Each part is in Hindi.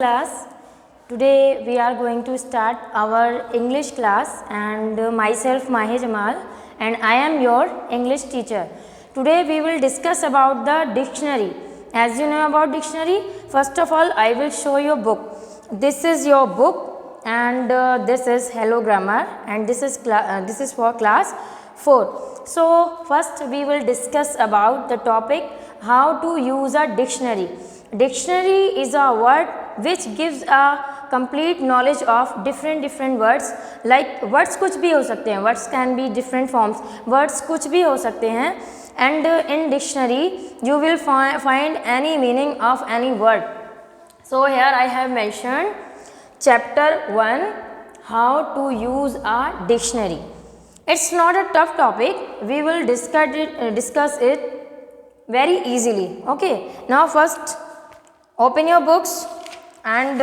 Class. Today we are going to start our English class and myself Mahe Jamal and I am your English teacher. Today we will discuss about the dictionary. As you know about dictionary, first of all I will show you a book. This is your book and this is Hello Grammar and this is for class 4. So first we will discuss about the topic how to use a dictionary. Dictionary is a word which gives a complete knowledge of different words. Like words कुछ भी हो सकते हैं, words can be different forms, words कुछ भी हो सकते हैं. And in dictionary you will find any meaning of any word. So here I have mentioned chapter 1, how to use a dictionary. It's not a tough topic, we will discuss it very easily. Okay, now first open your books and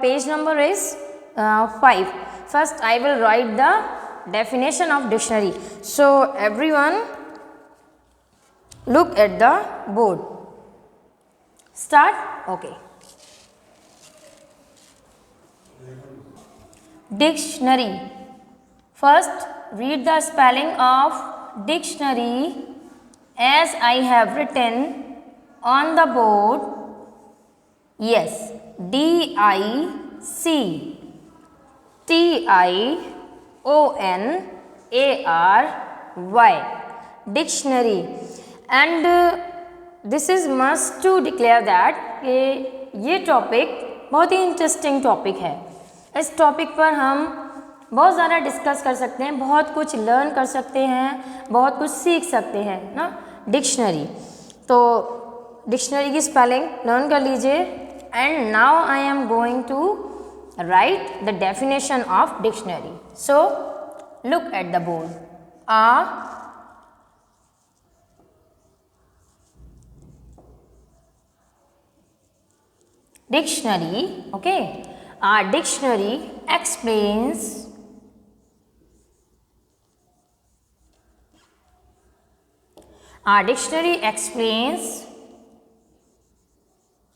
page number is 5. First I will write the definition of dictionary. So everyone look at the board. Start. Okay. Dictionary. First read the spelling of dictionary as I have written on the board. Yes, dictionary, dictionary. And this is must to declare that ये टॉपिक बहुत ही इंटरेस्टिंग टॉपिक है. इस टॉपिक पर हम बहुत ज़्यादा डिस्कस कर सकते हैं, बहुत कुछ लर्न कर सकते हैं, बहुत कुछ सीख सकते हैं ना. डिक्शनरी, तो डिक्शनरी की स्पेलिंग लर्न कर लीजिए. And now I am going to write the definition of dictionary. So look at the board. A dictionary, okay. A dictionary explains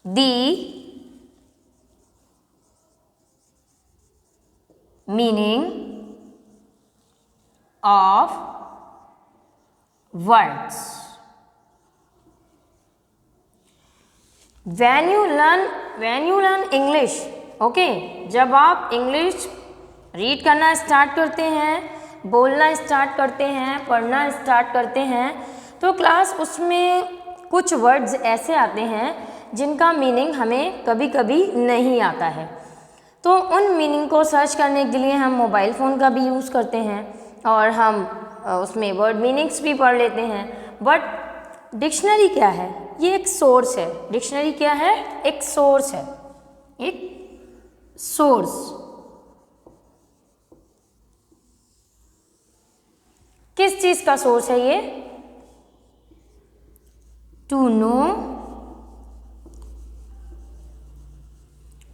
the meaning of words. When you learn English, okay, जब आप इंग्लिश रीड करना स्टार्ट करते हैं, बोलना स्टार्ट करते हैं, पढ़ना स्टार्ट करते हैं, तो क्लास उसमें कुछ वर्ड्स ऐसे आते हैं जिनका मीनिंग हमें कभी कभी नहीं आता है. तो उन मीनिंग को सर्च करने के लिए हम मोबाइल फ़ोन का भी यूज़ करते हैं और हम उसमें वर्ड मीनिंग्स भी पढ़ लेते हैं. बट डिक्शनरी क्या है? ये एक सोर्स है. डिक्शनरी क्या है? एक सोर्स है, एक सोर्स. किस चीज़ का सोर्स है ये? To know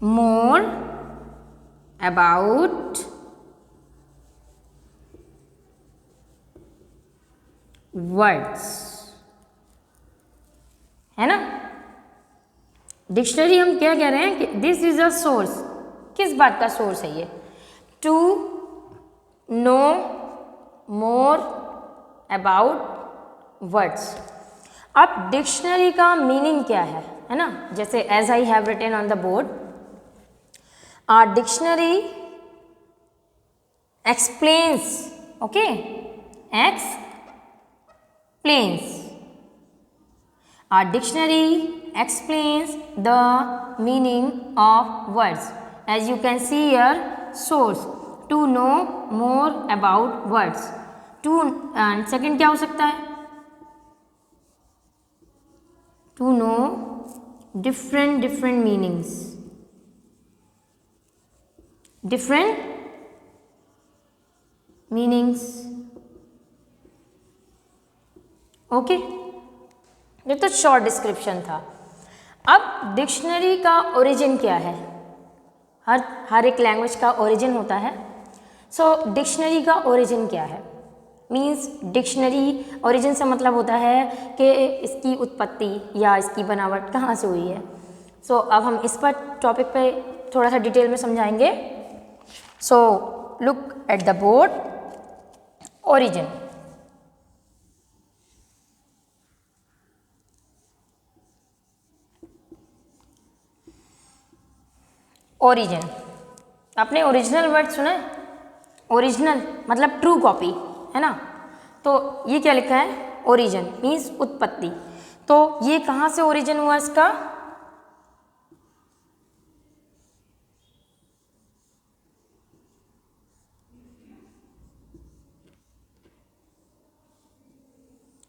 more about words, है ना. डिक्शनरी हम क्या कह रहे हैं कि दिस इज अ सोर्स. किस बात का सोर्स है ये? To know more about words. अब डिक्शनरी का मीनिंग क्या है ना. जैसे as I have written on the board, a dictionary explains, okay, explains. A dictionary explains the meaning of words. As you can see here, source to know more about words. To and second क्या हो सकता है? To know different meanings. Different meanings. Okay, ये तो शॉर्ट डिस्क्रिप्शन था. अब डिक्शनरी का ओरिजिन क्या है? हर एक लैंग्वेज का ओरिजिन होता है. सो डिक्शनरी का ओरिजिन क्या है? मीन्स डिक्शनरी ओरिजिन से मतलब होता है कि इसकी उत्पत्ति या इसकी बनावट कहाँ से हुई है. सो अब हम इस पर टॉपिक पे थोड़ा सा डिटेल में समझाएंगे. So look at the board. Origin. Origin, आपने ओरिजिनल वर्ड सुना है? ओरिजिनल मतलब ट्रू कॉपी, है ना. तो ये क्या लिखा है? ओरिजिन मीन्स उत्पत्ति. तो ये कहाँ से ओरिजिन हुआ इसका?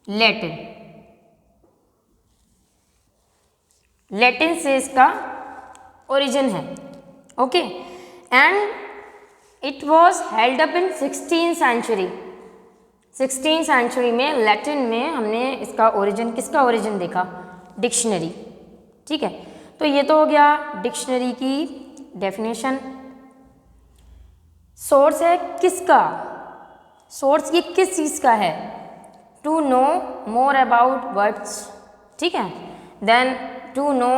लैटिन. लैटिन से इसका ओरिजिन है. Okay. And it was held up in 16th century. 16th century में लैटिन में हमने इसका ओरिजिन, किसका ओरिजिन देखा? डिक्शनरी. ठीक है. तो ये तो हो गया डिक्शनरी की डेफिनेशन. सोर्स है किसका? सोर्स ये किस चीज़ का है? To know more about words. ठीक है. Then to know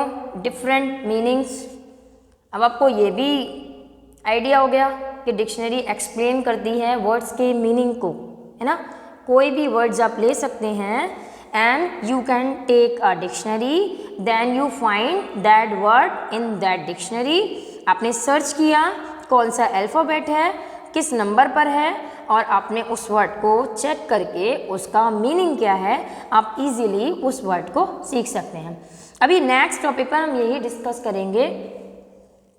different meanings. अब आपको ये भी आइडिया हो गया कि डिक्शनरी एक्सप्लेन करती है वर्ड्स के मीनिंग को, है ना. कोई भी वर्ड्स आप ले सकते हैं and you can take a dictionary, then you find that word in that dictionary. आपने सर्च किया कौन सा अल्फ़ाबेट है, किस नंबर पर है, और आपने उस वर्ड को चेक करके उसका मीनिंग क्या है, आप इजीली उस वर्ड को सीख सकते हैं. अभी नेक्स्ट टॉपिक पर हम यही डिस्कस करेंगे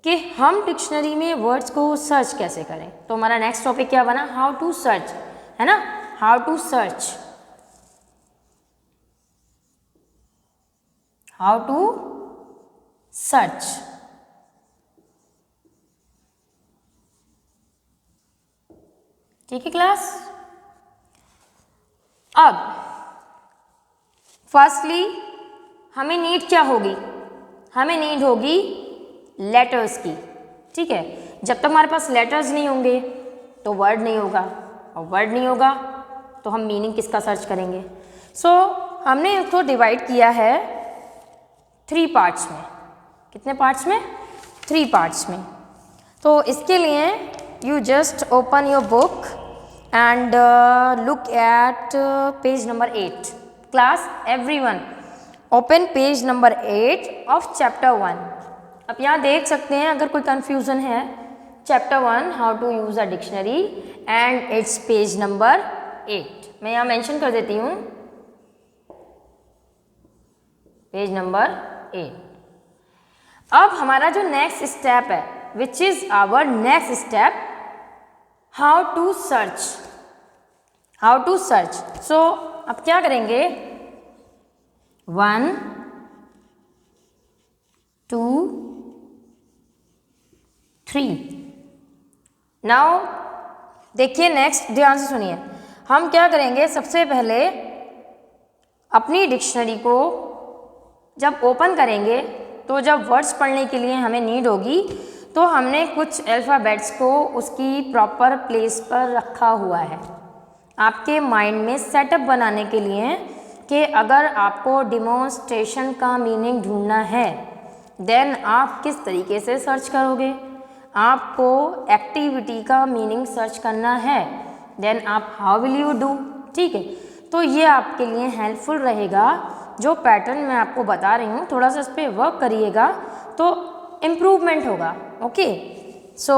कि हम डिक्शनरी में वर्ड्स को सर्च कैसे करें. तो हमारा नेक्स्ट टॉपिक क्या बना? हाउ टू सर्च, है ना. How to search. How to search. ठीक है क्लास. अब फर्स्टली हमें नीड क्या होगी? हमें नीड होगी लेटर्स की. ठीक है. जब तक हमारे पास लेटर्स नहीं होंगे तो वर्ड नहीं होगा, और वर्ड नहीं होगा तो हम मीनिंग किसका सर्च करेंगे? सो हमने इसको डिवाइड किया है 3 पार्ट्स में. कितने पार्ट्स में? 3 पार्ट्स में. तो इसके लिए you just open your book and look at page number 8. Class, everyone open page number 8 of chapter 1. अब यहाँ देख सकते हैं अगर कोई confusion है, chapter 1 how to use a dictionary and its page number 8. मैं यहाँ mention कर देती हूँ पेज नंबर 8. अब हमारा जो नेक्स्ट स्टेप है, which is our next step, how to search. How to search. So अब क्या करेंगे? 1 2 3. नाउ देखिए, नेक्स्ट ध्यान से सुनिए. हम क्या करेंगे? सबसे पहले अपनी डिक्शनरी को जब ओपन करेंगे तो जब वर्ड्स पढ़ने के लिए हमें नीड होगी तो हमने कुछ अल्फ़ाबेट्स को उसकी प्रॉपर प्लेस पर रखा हुआ है आपके माइंड में सेटअप बनाने के लिए कि अगर आपको डिमॉन्स्ट्रेशन का मीनिंग ढूंढना है देन आप किस तरीके से सर्च करोगे. आपको एक्टिविटी का मीनिंग सर्च करना है देन आप हाउ विल यू डू. ठीक है. तो ये आपके लिए हेल्पफुल रहेगा. जो पैटर्न मैं आपको बता रही हूँ थोड़ा सा इस पर वर्क करिएगा तो इम्प्रूवमेंट होगा. ओके. सो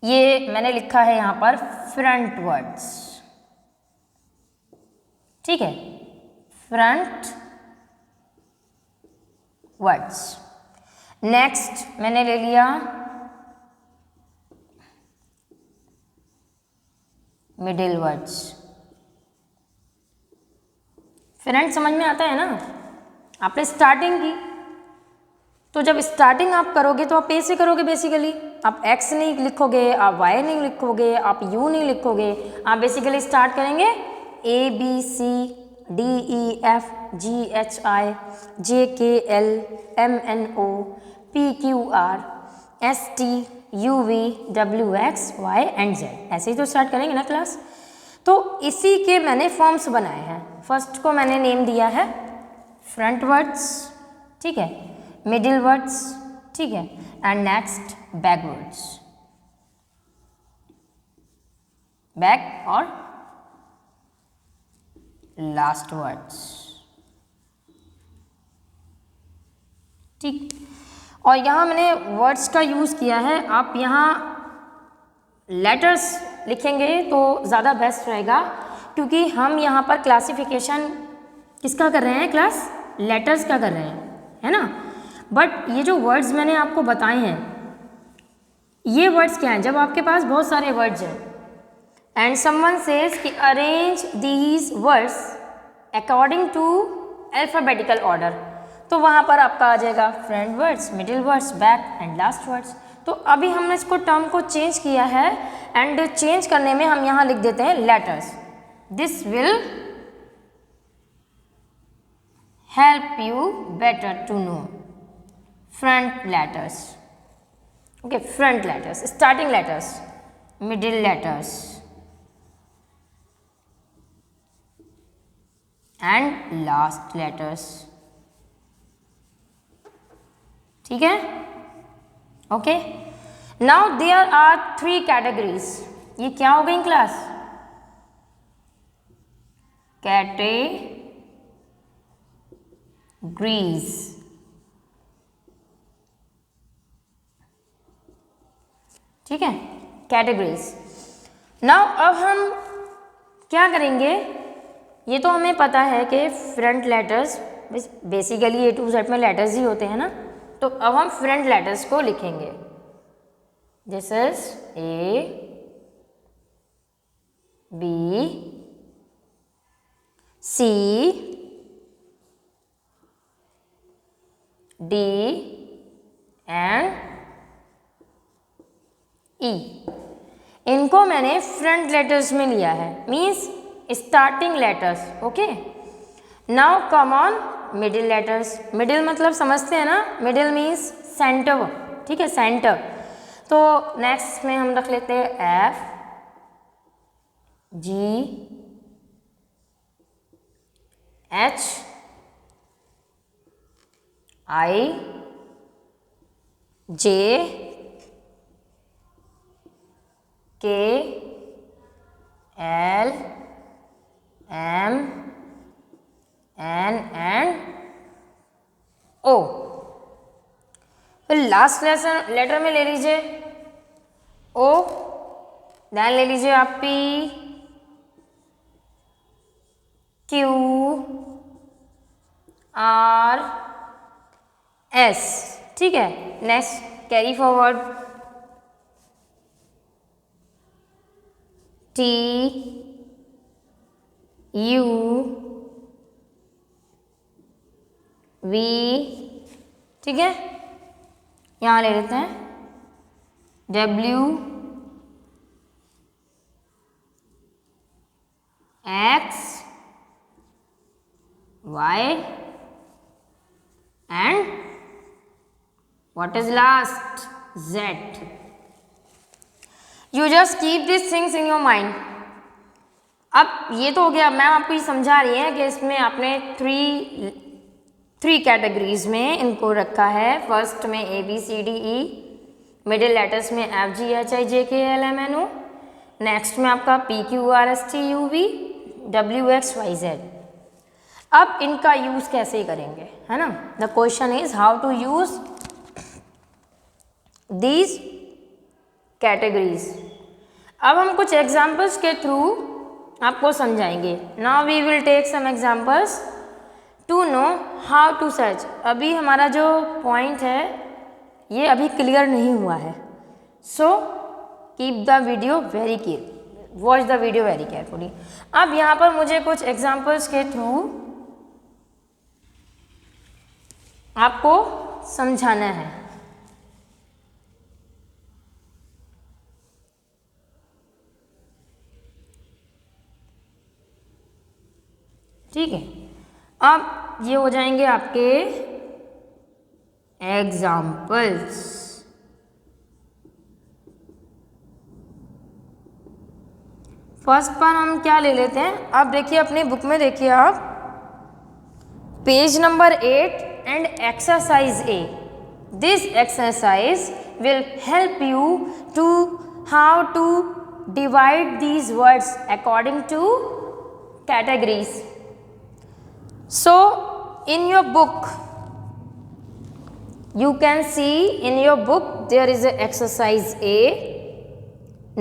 ये मैंने लिखा है यहाँ पर फ्रंट वर्ड्स. ठीक है. Front words. नेक्स्ट मैंने ले लिया मिडिल वर्ड्स. फ्रंट समझ में आता है ना. आपने स्टार्टिंग की तो जब स्टार्टिंग आप करोगे तो आप ऐसे करोगे बेसिकली. आप एक्स नहीं लिखोगे, आप वाई नहीं लिखोगे, आप यू नहीं लिखोगे. आप बेसिकली स्टार्ट करेंगे A B C D E F G H I J K L M N O P Q R S T U V W X Y and Z. ऐसे ही तो स्टार्ट करेंगे ना क्लास. तो इसी के मैंने फॉर्म्स बनाए हैं। फर्स्ट को मैंने नेम दिया है फ्रंट वर्ड्स, ठीक है, मिडिल वर्ड्स, ठीक है, and next back words, back और लास्ट वर्ड्स, ठीक। और यहाँ मैंने वर्ड्स का यूज़ किया है, आप यहाँ लेटर्स लिखेंगे तो ज़्यादा बेस्ट रहेगा, क्योंकि हम यहाँ पर क्लासिफिकेशन किसका कर रहे हैं, क्लास लेटर्स का कर रहे हैं, है ना। बट ये जो वर्ड्स मैंने आपको बताए हैं, ये वर्ड्स क्या हैं, जब आपके पास बहुत सारे वर्ड्स हैं एंड समवन सेज कि arrange these words according to alphabetical order, तो वहाँ पर आपका आ जाएगा front words, middle words, back and last words. तो अभी हमने इसको टर्म को चेंज किया है एंड चेंज करने में हम यहाँ लिख देते हैं letters. This will help you better to know front letters, okay, front letters, starting letters, middle letters and last letters, ठीक है, okay. Now there are 3 categories. ये क्या हो गई क्लास, कैटेगरीज, ठीक है, कैटेगरीज। नाउ अब हम क्या करेंगे, ये तो हमें पता है कि front letters basically A to Z में लेटर्स ही होते हैं ना, तो अब हम फ्रंट लेटर्स को लिखेंगे। This is A, B, C, D and E। इनको मैंने फ्रंट लेटर्स में लिया है, means starting letters, okay. Now come on middle letters. Middle मतलब समझते हैं ना, मिडिल मीन्स सेंटर, ठीक है, सेंटर। तो नेक्स्ट में हम रख लेते हैं F, G, H, I, J, K, L, M, N and O। फिर लास्ट लेटर में ले लीजिए O, देन ले लीजिए आप P, Q, R, S, ठीक है। Next carry forward T, U, V, ठीक है, यहाँ ले लेते हैं W, X, Y and what is last, Z। You just keep these things in your mind। अब ये तो हो गया, मैम आपको ये समझा रही है कि इसमें आपने थ्री कैटेगरीज में इनको रखा है। फर्स्ट में ABCDE, मिडिल लेटर्स में FGHIJKLMNO, नेक्स्ट में आपका PQRSTUV WXYZ। अब इनका यूज़ कैसे करेंगे, है ना। The question is how to use these categories. अब हम कुछ एग्जाम्पल्स के थ्रू आपको समझाएंगे। Now we will take some examples to know how to search. अभी हमारा जो पॉइंट है ये अभी क्लियर नहीं हुआ है, so keep the video very care, watch the video very carefully. अब यहाँ पर मुझे कुछ एग्जाम्पल्स के थ्रू आपको समझाना है। ठीक है, अब ये हो जाएंगे आपके एग्जाम्पल्स। फर्स्ट पर हम क्या ले लेते हैं, आप देखिए अपनी बुक में देखिए आप page number 8 and exercise A. This exercise will help you to how to divide these words according to categories. So in your book you can see, in your book there is a exercise A.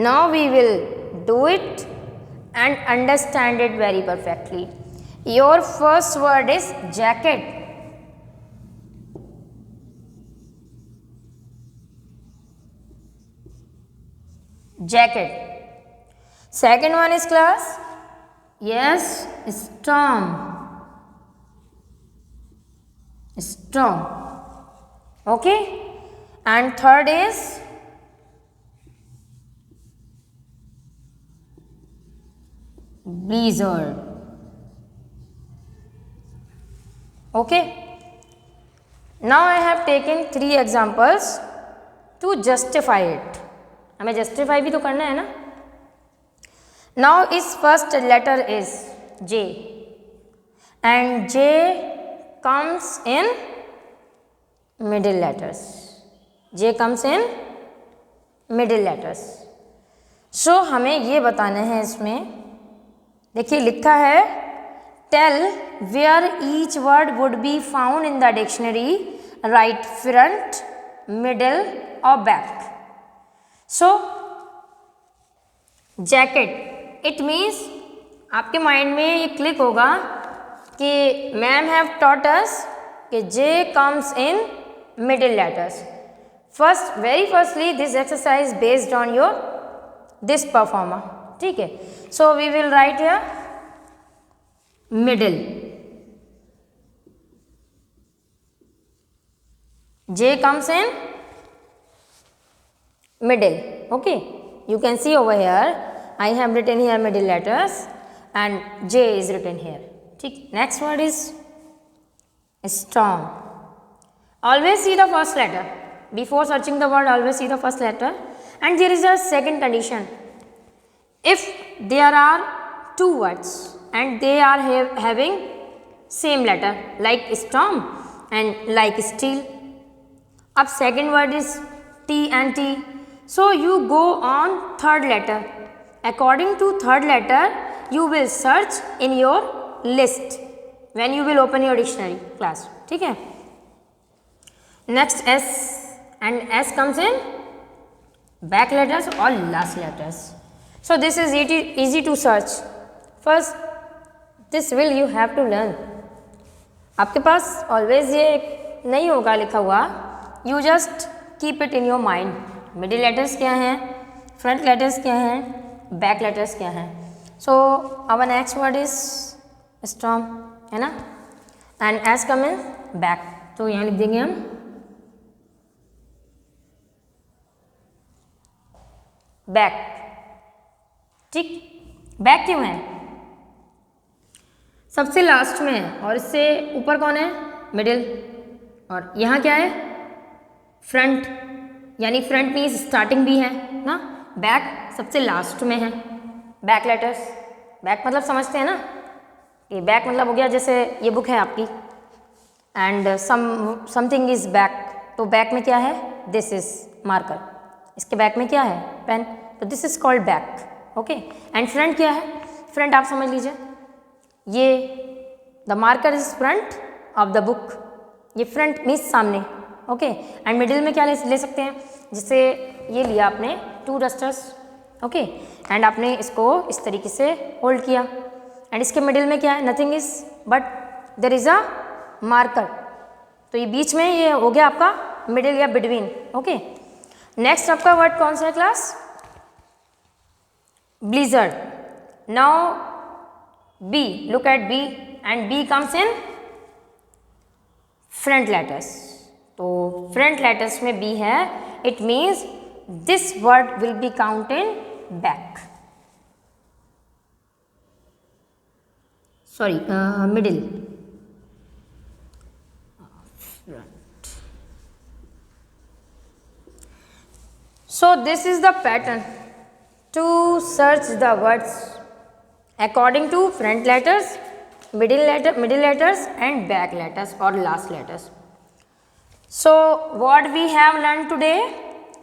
Now we will do it and understand it very perfectly. Your first word is jacket. Jacket. Second one is class, yes, storm. Storm. Okay. And third is blizzard. Okay. Now I have taken 3 examples to justify it. हमें justify भी तो करना है ना. Now its first letter is J and J comes in middle letters. J comes in middle letters. So हमें ये बताना है इसमें, देखिए लिखा है tell where each word would be found in the dictionary, write front, middle or back. So jacket, it means आपके माइंड में ये क्लिक होगा कि मैम हैव टॉट अस कि J comes in middle letters. First very firstly this exercise based on your this performer. ठीक है, so we will write here middle. J comes in middle. Okay, you can see over here I have written here middle letters and J is written here. ठीक, next word is storm. Always see the first letter before searching the word. Always see the first letter. And there is a second condition. If there are 2 words and they are having same letter like storm and like steel. अब second word is T and T. So you go on third letter. According to third letter, you will search in your list when you will open your dictionary class. ठीक है. Next S, and S comes in back letters or last letters. So this is easy to search. First, this will you have to learn. आपके पास always ये नहीं होगा लिखा हुआ. You just keep it in your mind. Middle letters क्या हैं, फ्रंट लेटर्स क्या हैं, बैक लेटर्स क्या हैं. So our next word is storm, है ना. And S come in back, तो यहाँ लिख देंगे हम बैक. ठीक, बैक क्यों है, सबसे लास्ट में है और इससे ऊपर कौन है, मिडिल. और यहाँ क्या है, फ्रंट, यानी फ्रंट मीन्स स्टार्टिंग भी है ना. बैक सबसे लास्ट में है. बैक लेटर्स, बैक मतलब समझते हैं ना कि बैक मतलब हो गया जैसे ये बुक है आपकी एंड समथिंग इज बैक, तो बैक में क्या है, दिस इज मार्कर, इसके बैक में क्या है, पेन, तो this is called back. Okay, and front क्या है, फ्रंट आप समझ लीजिए ये the marker is front of the book, ये फ्रंट मीन्स सामने. ओके, एंड मिडिल में क्या ले सकते हैं, जिससे ये लिया आपने 2 डस्टर्स. ओके, एंड आपने इसको इस तरीके से होल्ड किया एंड इसके मिडिल में क्या है, nothing is but there is a marker, तो ये बीच में ये हो गया आपका मिडिल या बिटवीन. ओके, नेक्स्ट आपका वर्ड कौन सा है class, blizzard. Now B, look at B and B comes in front letters, तो फ्रंट लेटर्स में बी है, it means this word will be counted back, sorry middle. So this is the pattern to search the words according to front letters, middle letters and back letters or last letters. So what we have learned today?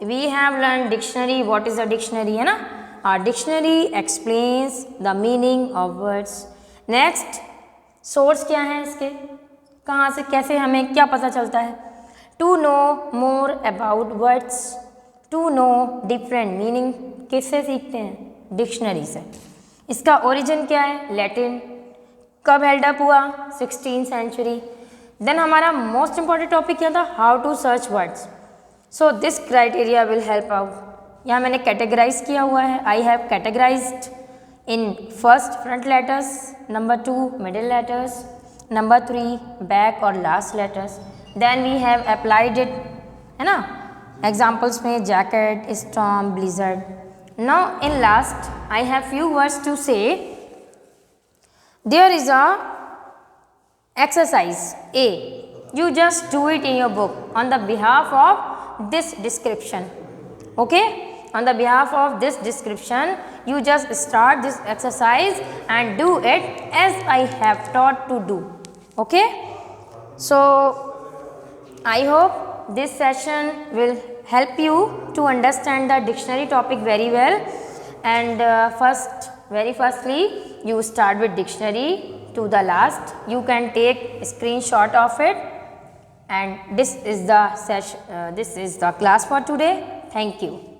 We have learned dictionary. What is a dictionary? है ना? Our dictionary explains the meaning of words. Next, source क्या है इसके? कहाँ से कैसे हमें क्या पता चलता है? To know more about words, to know different meaning किससे सीखते हैं? डिक्शनरी से. इसका ओरिजिन क्या है? लैटिन. कब हेल्ड अप हुआ? 16th century. देन हमारा मोस्ट इंपॉर्टेंट टॉपिक क्या था? How to search words. So this criteria will help out. यहाँ मैंने कैटेगराइज किया हुआ है. I have categorized in first front letters, number 2 middle letters, number 3 back और last letters. Then we have applied it, है ना, एग्जाम्पल्स में jacket, storm, blizzard. Now in last I have few words to say. There is a exercise A. You just do it in your book on the behalf of this description. Okay? On the behalf of this description, you just start this exercise and do it as I have taught to do. Okay? So, I hope this session will help you to understand the dictionary topic very well. And very firstly, you start with dictionary to the last. You can take a screenshot of it, and this is the session. This is the class for today. Thank you.